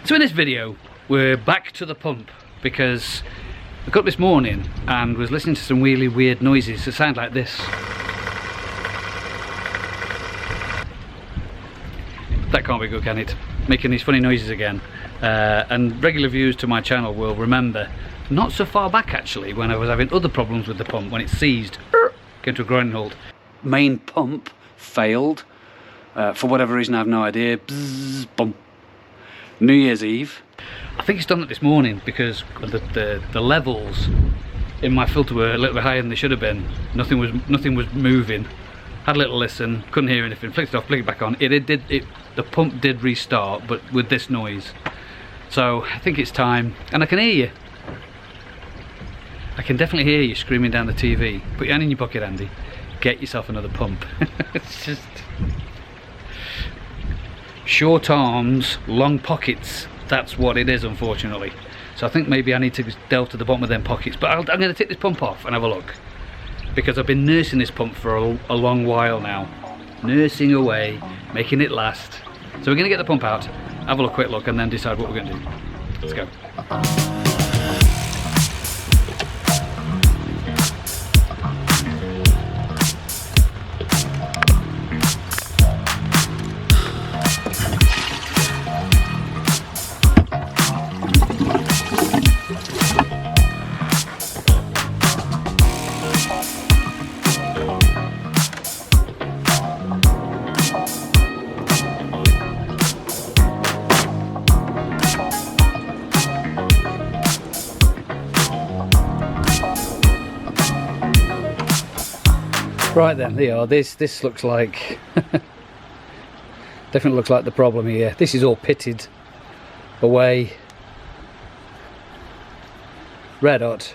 So in this video, we're back to the pump because I got up this morning and was listening to some really weird noises that sound like this. That can't be good, can it? Making these funny noises again. And regular viewers to my channel will remember, not so far back actually, when I was having other problems with the pump, when it seized, came to a grinding halt. Main pump failed. For whatever reason, I have no idea. Bzzz, bump. New Year's Eve. I think it's done it this morning because the levels in my filter were a little bit higher than they should have been. Nothing was moving. Had a little listen, couldn't hear anything. Flicked it off, flicked it back on. The pump did restart, but with this noise. So I think it's time, and I can hear you. I can definitely hear you screaming down the TV. Put your hand in your pocket, Andy. Get yourself another pump. It's just short arms, long pockets. That's what it is, unfortunately. So I think maybe I need to delve to the bottom of them pockets. But I'm going to take this pump off and have a look, because I've been nursing this pump for a long while now. Nursing away, making it last. So we're going to get the pump out, have a quick look, and then decide what we're going to do. Let's go. Right then, there you are. This looks like definitely looks like the problem here. This is all pitted away, red hot.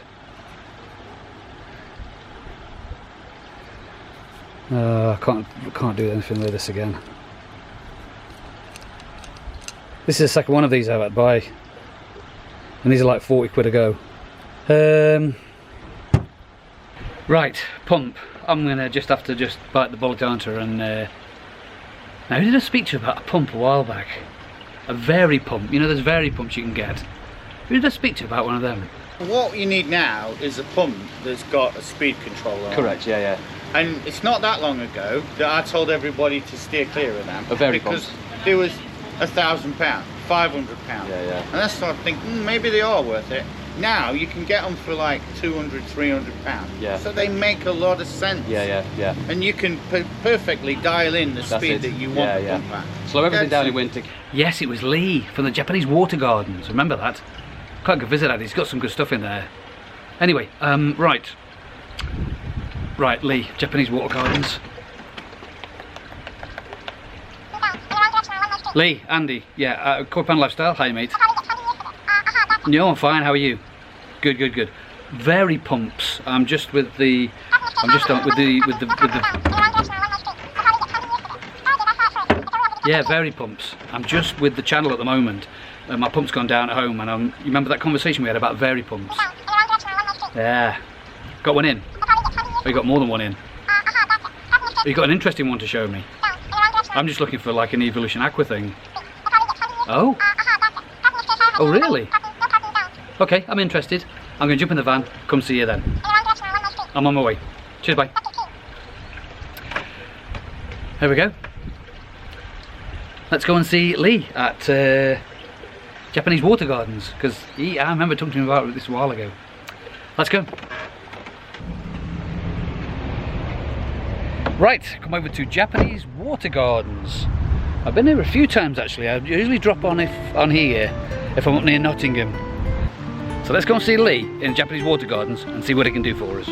I can't do anything with this again. This is the second one of these I've had to buy, and these are like 40 quid a go. Right, pump. I'm gonna just have to bite the bullet, aren't I? And now, who did I speak to about a pump a while back? A vary pump. You know, there's vary pumps you can get. Who did I speak to about one of them? What you need now is a pump that's got a speed controller on. Correct. Yeah. And it's not that long ago that I told everybody to steer clear of them. A vary pump. Because there was £1,000, £500. Yeah. And that's what I think. Maybe they are worth it. Now you can get them for like £200, £300. Yeah. So they make a lot of sense. Yeah. And you can perfectly dial in the speed that you want the pump at. Slow everything down in winter. Yes, it was Lee from the Japanese water gardens. Remember that? Quite a good visit at. He's got some good stuff in there. Anyway, right, Lee, Japanese water gardens. Lee, Andy, yeah, Corpan Lifestyle. Hi, mate. No, I'm fine. How are you? Good. Vary pumps. I'm just on with the yeah, vary pumps. I'm just with the channel at the moment. My pump's gone down at home, and you remember that conversation we had about vary pumps? Yeah. Got one in. Oh, you got more than one in. You got an interesting one to show me. I'm just looking for like an Evolution Aqua thing. Oh really? Okay, I'm interested. I'm going to jump in the van, come see you then. I'm on my way. Cheers, bye. Here we go. Let's go and see Lee at Japanese water gardens, because I remember talking to him about this a while ago. Let's go. Right, come over to Japanese water gardens. I've been here a few times actually. I usually drop on here if I'm up near Nottingham. So let's go and see Lee in Japanese water gardens and see what he can do for us.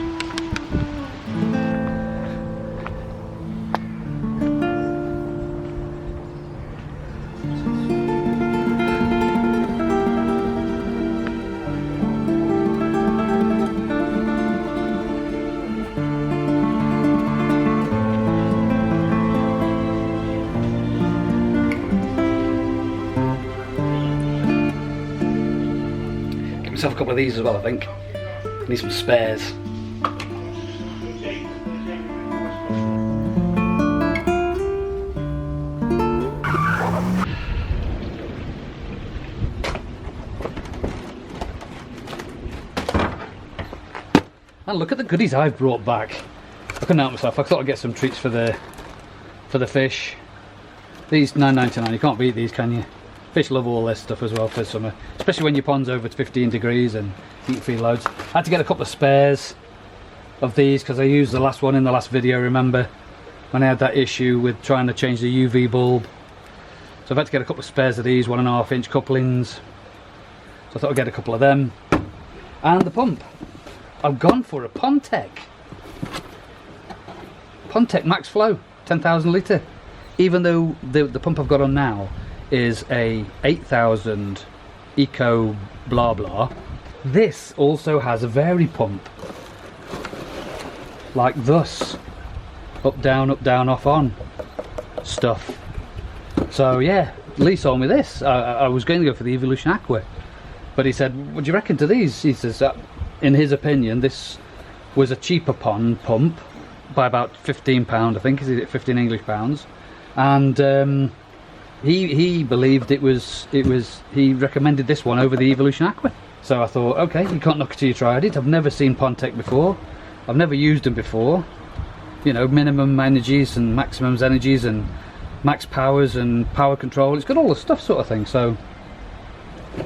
Myself a couple of these as well, I think. Need some spares. And look at the goodies I've brought back. I couldn't help myself. I thought I'd get some treats for the fish. These $9.99, you can't beat these, can you? Fish love all this stuff as well for summer, especially when your pond's over 15 degrees and you feed loads. I had to get a couple of spares of these because I used the last one in the last video, remember? When I had that issue with trying to change the UV bulb. So I've had to get a couple of spares of these 1.5 inch couplings. So I thought I'd get a couple of them. And the pump. I've gone for a Pontec Max Flow 10,000 litre. Even though the pump I've got on now is a 8,000 Eco blah blah, this also has a vari pump. Like thus. Up, down, off, on stuff. So yeah, Lee sold me this. I was going to go for the Evolution Aqua, but he said, what do you reckon to these? He says, in his opinion, this was a cheaper pond pump by about £15, I think. Is it 15 English pounds? And he believed it was he recommended this one over the Evolution Aqua. So I thought, okay, you can't knock it till you tried it. I've never seen Pontec before. I've never used them before. You know, minimum energies and maximum energies and max powers and power control. It's got all the stuff sort of thing. So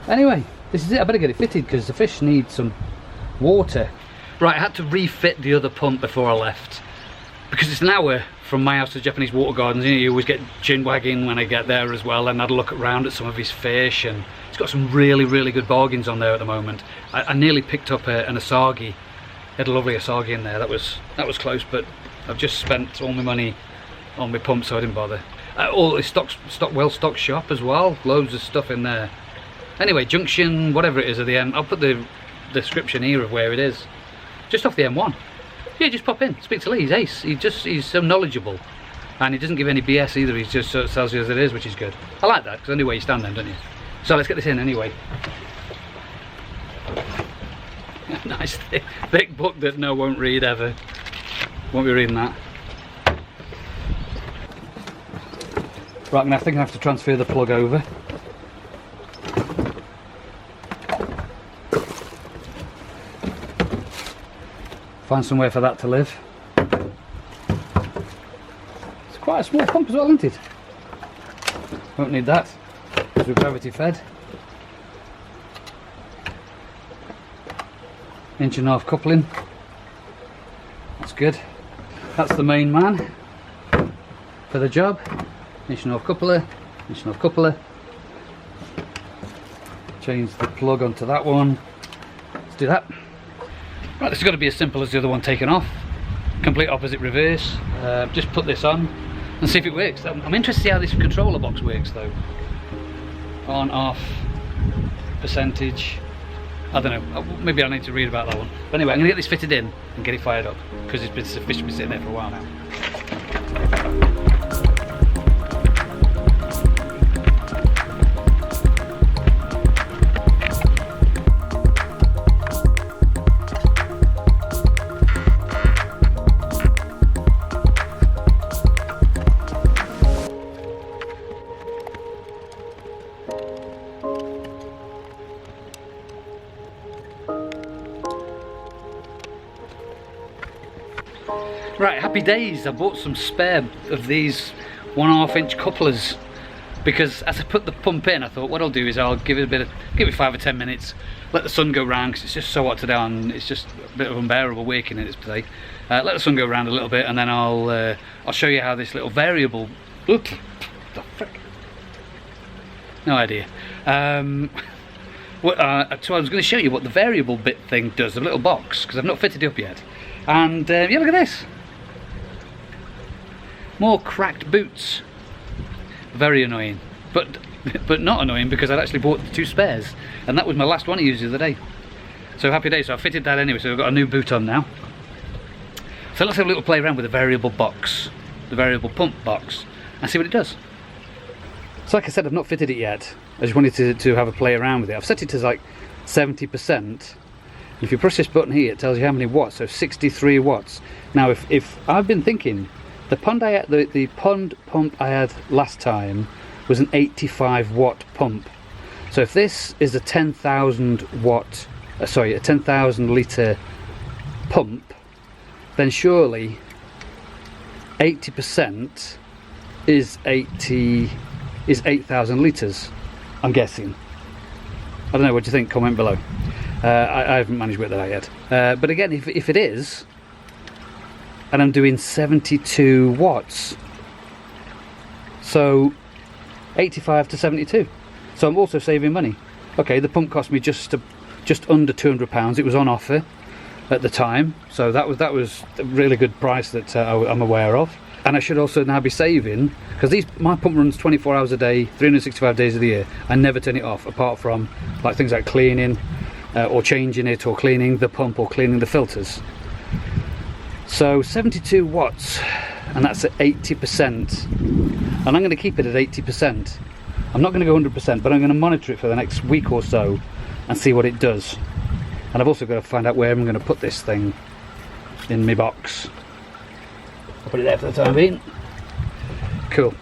anyway, this is it. I better get it fitted because the fish need some water. Right, I had to refit the other pump before I left because it's an hour from my house to Japanese Water Gardens. You know, you always get chin wagging when I get there as well, and I had a look around at some of his fish, and he's got some really good bargains on there at the moment. I nearly picked up an Asagi. He had a lovely Asagi in there. That was close, but I've just spent all my money on my pump, so I didn't bother. All his well-stocked shop as well. Loads of stuff in there. Anyway, junction, whatever it is at the end. I'll put the description here of where it is. Just off the M1. Yeah, just pop in, speak to Lee. He's ace. He's so knowledgeable, and he doesn't give any BS either. He just sort of tells you as it is, which is good. I like that because I know where you stand then, don't you? So let's get this in anyway. Nice thick book that no won't read ever. Won't be reading that. Right, I think I have to transfer the plug over. Find somewhere for that to live. It's quite a small pump as well, isn't it? Won't need that because we're gravity fed. 1.5 inch coupling. That's good. That's the main man for the job. 1.5 inch coupler, 1.5 inch coupler. Change the plug onto that one. Let's do that. Right, this has got to be as simple as the other one taken off. Complete opposite reverse. Just put this on and see if it works. I'm interested to see how this controller box works though. On, off, percentage. I don't know, maybe I need to read about that one. But anyway, I'm going to get this fitted in and get it fired up because the fish has been sitting there for a while now. Right, happy days. I bought some spare of these 1.5 inch couplers because as I put the pump in, I thought what I'll do is I'll give it 5 or 10 minutes, let the sun go round because it's just so hot today and it's just a bit of unbearable working in it today. Let the sun go round a little bit and then I'll show you how this little variable. Oops, the frick? No idea. So I was going to show you what the variable bit thing does, the little box, because I've not fitted it up yet. And yeah, look at this. More cracked boots. Very annoying, but not annoying because I'd actually bought 2 spares, and that was my last one I used the other day. So happy day. So I fitted that anyway. So I've got a new boot on now. So let's have a little play around with the variable box, the variable pump box, and see what it does. So like I said, I've not fitted it yet. I just wanted to have a play around with it. I've set it to like 70%. If you press this button here, it tells you how many watts. So 63 watts. Now, if I've been thinking, the pond pump I had last time was an 85 watt pump. So if this is a 10,000 watt, sorry, a 10,000 litre pump, then surely 80% is 8,000 litres, I'm guessing. I don't know, what do you think? Comment below. I haven't managed to work that out yet. But again, if it is, and I'm doing 72 watts, so 85 to 72. So I'm also saving money. Okay, the pump cost me just under £200. It was on offer at the time, so that was a really good price that I'm aware of. And I should also now be saving, because my pump runs 24 hours a day, 365 days of the year. I never turn it off, apart from like things like cleaning, or changing it, or cleaning the pump, or cleaning the filters. So 72 watts, and that's at 80%. And I'm going to keep it at 80%. I'm not going to go 100%, but I'm going to monitor it for the next week or so and see what it does. And I've also got to find out where I'm going to put this thing in my box. I'll put it there for the time being. Cool.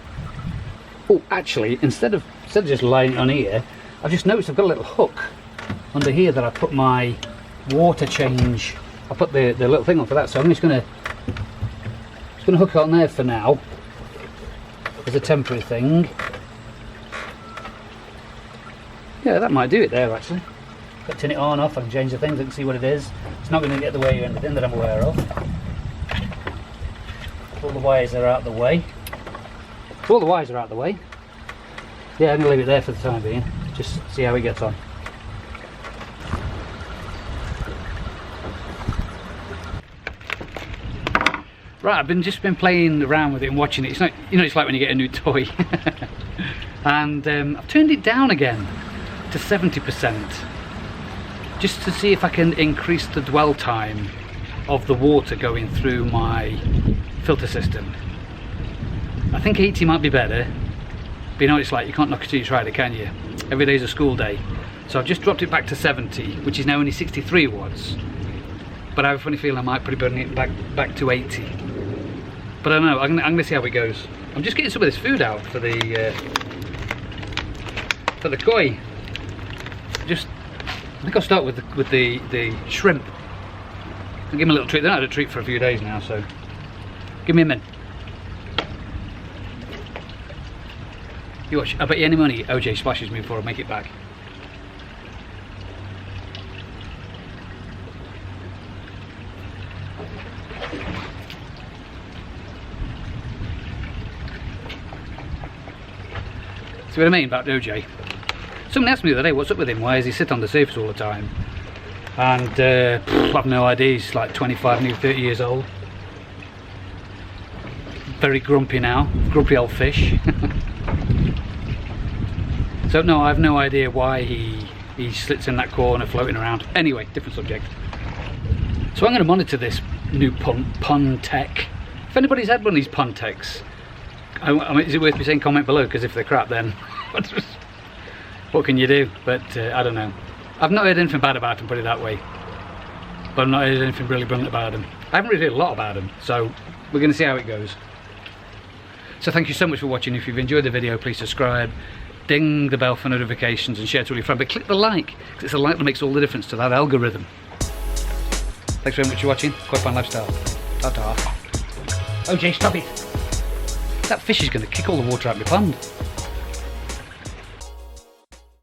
Oh, actually, instead of just lying it on here, I've just noticed I've got a little hook under here that I put my water change. I put the little thing on for that, so I'm just gonna hook it on there for now as a temporary thing. Yeah, that might do it there actually. Got to turn it on, off, I can change the things, I can see what it is. It's not going to get the way or anything that I'm aware of. All the wires are out the way. All the wires are out the way. Yeah, I'm going to leave it there for the time being. Just see how it gets on. Right, I've just been playing around with it and watching it. It's not, you know, it's like when you get a new toy. And I've turned it down again to 70%, just to see if I can increase the dwell time of the water going through my filter system. I think 80 might be better, but you know, it's like you can't knock it till you tried it, can you? Every day's a school day. So I've just dropped it back to 70, which is now only 63 watts. But I have a funny feeling I might probably bring it back to 80. But I don't know, I'm gonna see how it goes. I'm just getting some of this food out for the koi. I think I'll start with the shrimp. I'll give them a little treat. They're not had a treat for a few days now, so give me a minute. You watch. I bet you any money OJ splashes me before I make it back. See what I mean about OJ? Someone asked me the other day, what's up with him? Why does he sit on the surface all the time? And I've no idea. He's like 25, nearly 30 years old. Very grumpy now. Grumpy old fish. So no, I have no idea why he sits in that corner floating around. Anyway, different subject. So I'm going to monitor this new pond tech. If anybody's had one of these pond techs, I mean, is it worth me saying comment below? Because if they're crap, then what can you do? But I don't know. I've not heard anything bad about them, put it that way. But I've not heard anything really brilliant about them. I haven't really heard a lot about them, so we're going to see how it goes. So thank you so much for watching. If you've enjoyed the video, please subscribe, ding the bell for notifications, and share it to all your friends. But click the like, because it's a like that makes all the difference to that algorithm. Thanks very much for watching. Quite fun lifestyle. Ta-ta. OJ, stop it. That fish is going to kick all the water out of my pond.